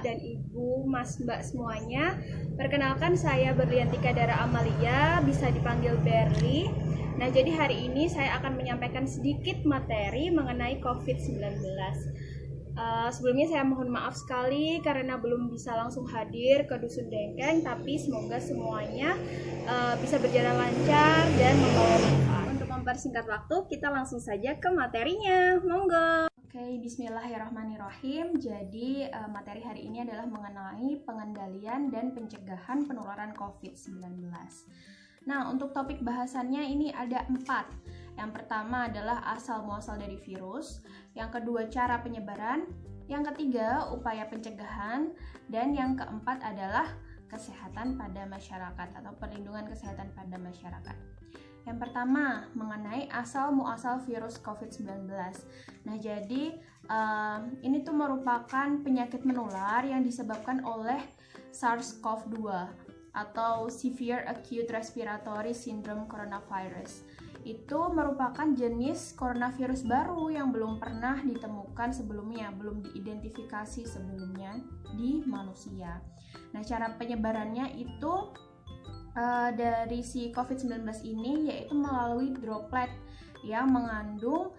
dan Ibu, Mas, Mbak semuanya. Perkenalkan saya Berliantika Dara Amalia, bisa dipanggil Berli. Nah, jadi hari ini saya akan menyampaikan sedikit materi mengenai COVID-19. Sebelumnya saya mohon maaf sekali karena belum bisa langsung hadir ke Dusun Dengkeng, tapi semoga semuanya bisa berjalan lancar dan membawa manfaat. Untuk mempersingkat waktu, kita langsung saja ke materinya. Monggo. Oke, bismillahirrahmanirrahim. Jadi materi hari ini adalah mengenai pengendalian dan pencegahan penularan COVID-19. Nah, untuk topik bahasannya ini ada 4. Yang pertama adalah asal-muasal dari virus, yang kedua cara penyebaran, yang ketiga upaya pencegahan, dan yang keempat adalah kesehatan pada masyarakat atau perlindungan kesehatan pada masyarakat. Yang pertama, mengenai asal-muasal virus COVID-19. Nah, jadi ini tuh merupakan penyakit menular yang disebabkan oleh SARS-CoV-2 atau Severe Acute Respiratory Syndrome Coronavirus. Itu merupakan jenis coronavirus baru yang belum pernah ditemukan sebelumnya, belum diidentifikasi sebelumnya di manusia. Nah, cara penyebarannya itu dari si COVID-19 ini yaitu melalui droplet yang mengandung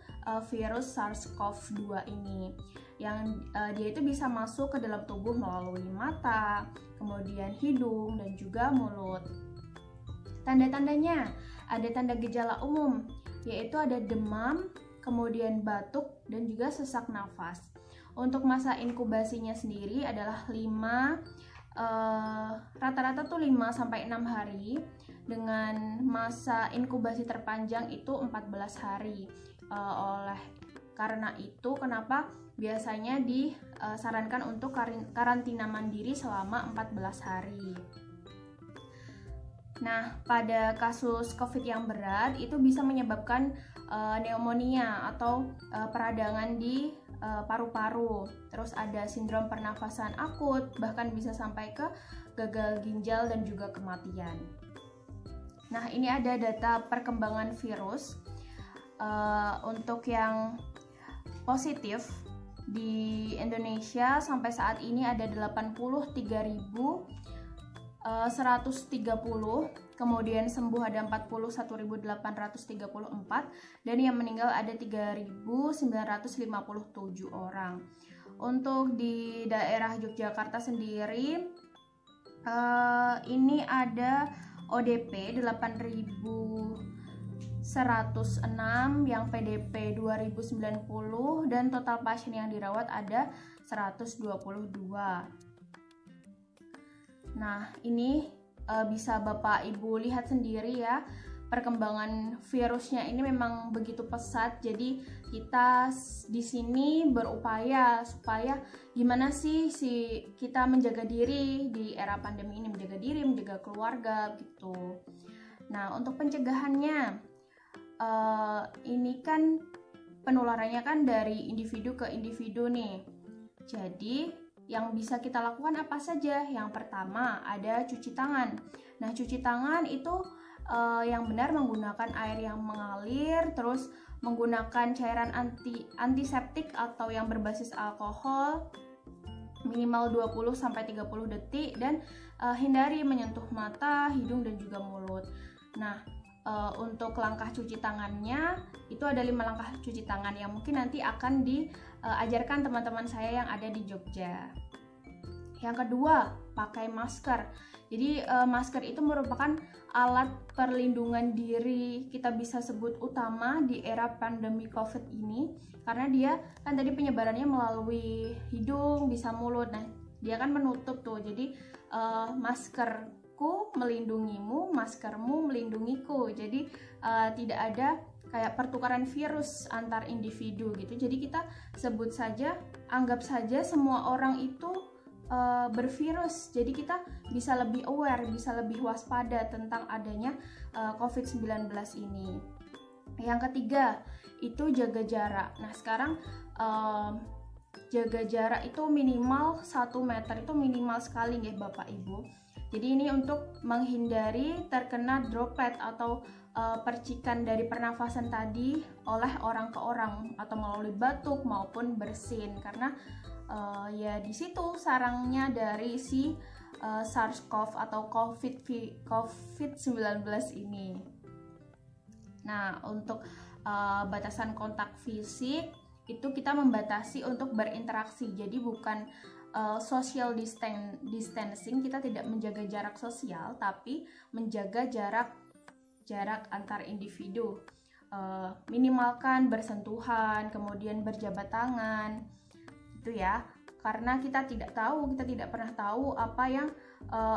virus SARS-CoV-2 ini, yang dia itu bisa masuk ke dalam tubuh melalui mata, kemudian hidung, dan juga mulut. Tanda-tandanya, ada tanda gejala umum, yaitu ada demam, kemudian batuk, dan juga sesak nafas. Untuk masa inkubasinya sendiri adalah rata-rata tuh 5-6 hari, dengan masa inkubasi terpanjang itu 14 hari. Karena itu kenapa biasanya disarankan untuk karantina mandiri selama 14 hari. Nah, pada kasus COVID yang berat itu bisa menyebabkan pneumonia atau peradangan di paru-paru. Terus ada sindrom pernafasan akut, bahkan bisa sampai ke gagal ginjal dan juga kematian. Nah, ini ada data perkembangan virus. Untuk yang positif di Indonesia sampai saat ini ada 83.130, kemudian sembuh ada 41.834, dan yang meninggal ada 3.957 orang. Untuk di daerah Yogyakarta sendiri ini ada ODP 8.106, yang PDP 2090, dan total pasien yang dirawat ada 122. Nah, ini bisa Bapak Ibu lihat sendiri ya, perkembangan virusnya ini memang begitu pesat. Jadi kita di sini berupaya supaya gimana sih kita menjaga diri di era pandemi ini, menjaga diri, menjaga keluarga gitu. Nah, untuk pencegahannya ini kan penularannya kan dari individu ke individu nih. Jadi yang bisa kita lakukan apa saja? Yang pertama ada cuci tangan. Nah, cuci tangan itu yang benar menggunakan air yang mengalir, terus menggunakan cairan antiseptik atau yang berbasis alkohol minimal 20-30 detik, dan hindari menyentuh mata, hidung, dan juga mulut. Nah, untuk langkah cuci tangannya itu ada 5 langkah cuci tangan yang mungkin nanti akan diajarkan teman-teman saya yang ada di Jogja. Yang kedua, pakai masker. Jadi masker itu merupakan alat perlindungan diri, kita bisa sebut utama di era pandemi COVID ini, karena dia kan tadi penyebarannya melalui hidung, bisa mulut. Nah, dia kan menutup tuh. Jadi maskerku melindungimu, maskermu melindungiku. Jadi tidak ada kayak pertukaran virus antar individu gitu. Jadi kita sebut saja, anggap saja semua orang itu bervirus. Jadi kita bisa lebih aware, bisa lebih waspada tentang adanya COVID-19 ini. Yang ketiga itu jaga jarak. Nah, sekarang jaga jarak itu minimal 1 meter, itu minimal sekali ya Bapak Ibu. Jadi ini untuk menghindari terkena droplet atau percikan dari pernafasan tadi oleh orang ke orang atau melalui batuk maupun bersin, karena ya di situ sarangnya dari si SARS-CoV atau COVID-19 ini. Nah, untuk batasan kontak fisik itu kita membatasi untuk berinteraksi, jadi bukan social distancing, kita tidak menjaga jarak sosial, tapi menjaga jarak antar individu. Minimalkan bersentuhan, kemudian berjabat tangan, gitu ya. Karena kita tidak pernah tahu apa yang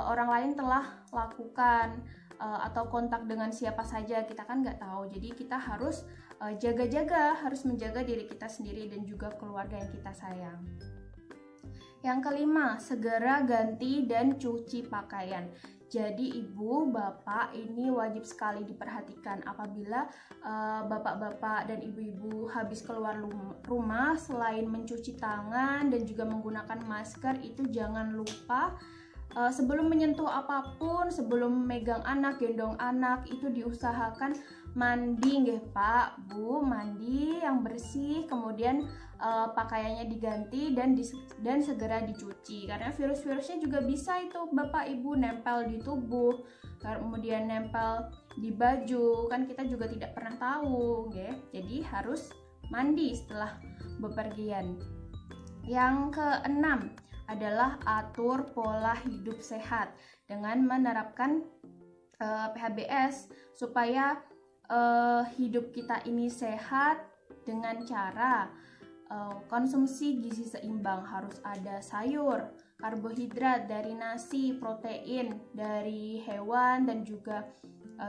orang lain telah lakukan atau kontak dengan siapa saja, kita kan nggak tahu. Jadi kita harus harus menjaga diri kita sendiri dan juga keluarga yang kita sayang. Yang kelima, segera ganti dan cuci pakaian. Jadi ibu, bapak ini wajib sekali diperhatikan apabila bapak-bapak dan ibu-ibu habis keluar rumah, selain mencuci tangan dan juga menggunakan masker, itu jangan lupa sebelum menyentuh apapun, sebelum megang anak, gendong anak, itu diusahakan mandi nggih Pak, Bu, mandi yang bersih, kemudian pakaiannya diganti dan segera dicuci, karena virus-virusnya juga bisa itu Bapak Ibu nempel di tubuh, kemudian nempel di baju, kan kita juga tidak pernah tahu, nggih. Jadi harus mandi setelah bepergian. Yang keenam adalah atur pola hidup sehat dengan menerapkan PHBS supaya hidup kita ini sehat dengan cara konsumsi gizi seimbang, harus ada sayur, karbohidrat dari nasi, protein dari hewan dan juga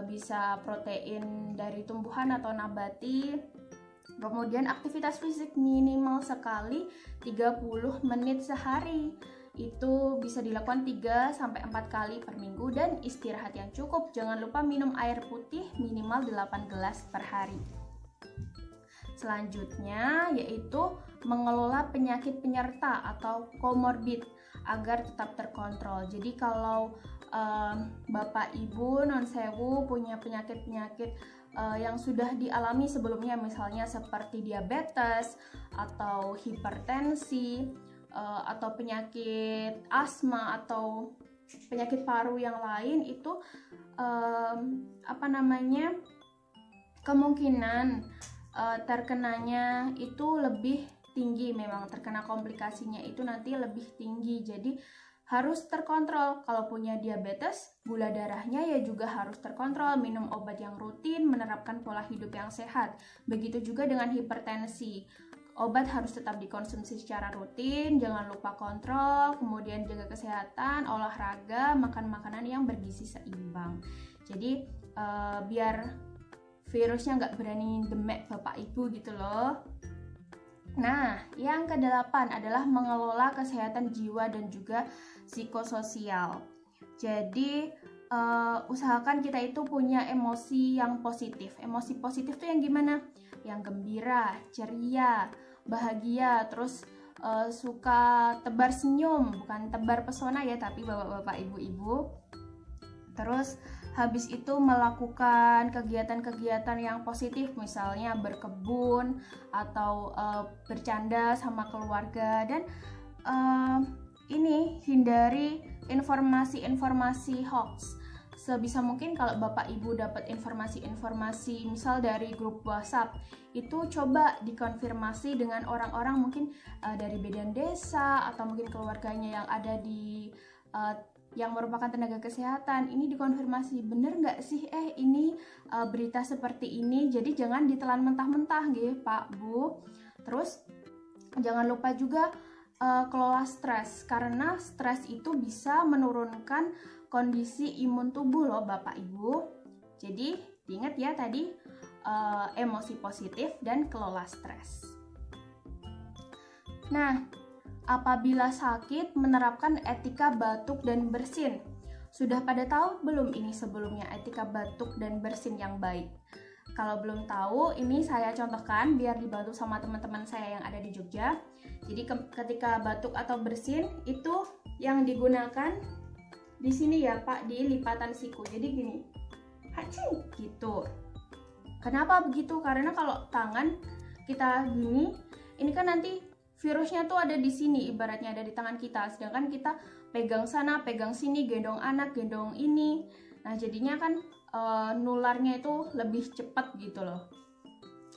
bisa protein dari tumbuhan atau nabati. Kemudian aktivitas fisik minimal sekali 30 menit sehari. Itu bisa dilakukan 3-4 kali per minggu dan istirahat yang cukup. Jangan lupa minum air putih minimal 8 gelas per hari. Selanjutnya yaitu mengelola penyakit penyerta atau komorbid agar tetap terkontrol. Jadi kalau Bapak Ibu non sewu punya penyakit-penyakit yang sudah dialami sebelumnya, misalnya seperti diabetes atau hipertensi atau penyakit asma atau penyakit paru yang lain, itu kemungkinan terkenanya itu lebih tinggi, memang terkena komplikasinya itu nanti lebih tinggi. Jadi harus terkontrol. Kalau punya diabetes, gula darahnya ya juga harus terkontrol, minum obat yang rutin, menerapkan pola hidup yang sehat. Begitu juga dengan hipertensi. Obat harus tetap dikonsumsi secara rutin, jangan lupa kontrol, kemudian jaga kesehatan, olahraga, makan makanan yang bergizi seimbang. Jadi biar virusnya nggak berani demek Bapak Ibu gitu loh. Nah, yang ke-8 adalah mengelola kesehatan jiwa dan juga psikososial. Jadi usahakan kita itu punya emosi yang positif. Emosi positif tuh yang gimana? Yang gembira, ceria, bahagia, terus suka tebar senyum, bukan tebar pesona ya, tapi bapak-bapak, ibu-ibu. Terus habis itu melakukan kegiatan-kegiatan yang positif, misalnya berkebun atau bercanda sama keluarga, dan hindari informasi-informasi hoax. Sebisa mungkin kalau Bapak Ibu dapat informasi-informasi misal dari grup WhatsApp, itu coba dikonfirmasi dengan orang-orang mungkin dari bidan desa atau mungkin keluarganya yang ada di yang merupakan tenaga kesehatan. Ini dikonfirmasi, bener nggak sih ini berita seperti ini. Jadi jangan ditelan mentah-mentah gitu Pak Bu. Terus jangan lupa juga kelola stres, karena stres itu bisa menurunkan kondisi imun tubuh loh Bapak Ibu. Jadi diingat ya tadi, emosi positif dan kelola stres. Nah, apabila sakit, menerapkan etika batuk dan bersin. Sudah pada tahu belum ini sebelumnya etika batuk dan bersin yang baik? Kalau belum tahu, ini saya contohkan biar dibantu sama teman-teman saya yang ada di Jogja. Jadi ketika batuk atau bersin itu yang digunakan di sini ya Pak, di lipatan siku. Jadi gini, hacing gitu. Kenapa begitu? Karena kalau tangan kita gini, ini kan nanti virusnya tuh ada di sini, ibaratnya ada di tangan kita, sedangkan kita pegang sana, pegang sini, gendong anak, gendong ini. Nah, jadinya kan nularnya itu lebih cepat gitu loh.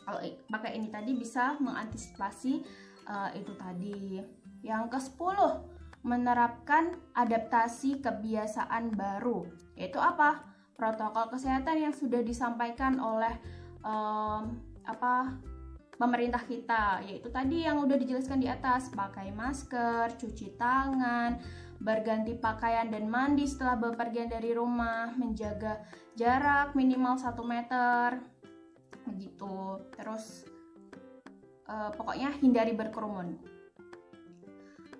Kalau pakai ini tadi bisa mengantisipasi itu tadi. Yang ke-10, menerapkan adaptasi kebiasaan baru. Yaitu apa? Protokol kesehatan yang sudah disampaikan oleh pemerintah kita, yaitu tadi yang udah dijelaskan di atas, pakai masker, cuci tangan, berganti pakaian dan mandi setelah bepergian dari rumah, menjaga jarak minimal 1 meter, begitu. Terus pokoknya hindari berkerumun.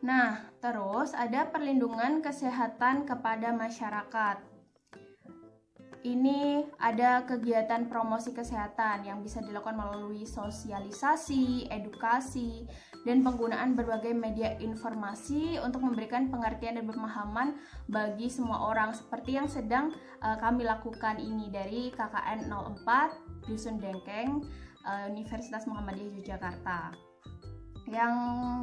Nah, terus ada perlindungan kesehatan kepada masyarakat. Ini ada kegiatan promosi kesehatan yang bisa dilakukan melalui sosialisasi, edukasi, dan penggunaan berbagai media informasi untuk memberikan pengertian dan pemahaman bagi semua orang, seperti yang sedang kami lakukan ini dari KKN 04 Dusun Dengkeng, Universitas Muhammadiyah Yogyakarta. Yang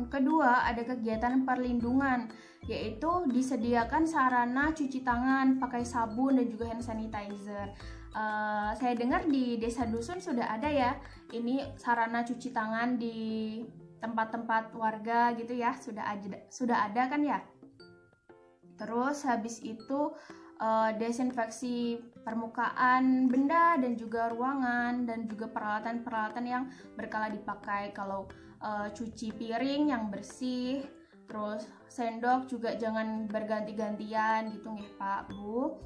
kedua, ada kegiatan perlindungan, yaitu disediakan sarana cuci tangan pakai sabun dan juga hand sanitizer. Saya dengar di desa dusun sudah ada ya, ini sarana cuci tangan di tempat-tempat warga gitu ya, sudah ada kan ya. Terus habis itu desinfeksi permukaan benda dan juga ruangan, dan juga peralatan-peralatan yang berkala dipakai. Kalau cuci piring yang bersih, terus sendok juga jangan berganti-gantian gitu nggih Pak Bu.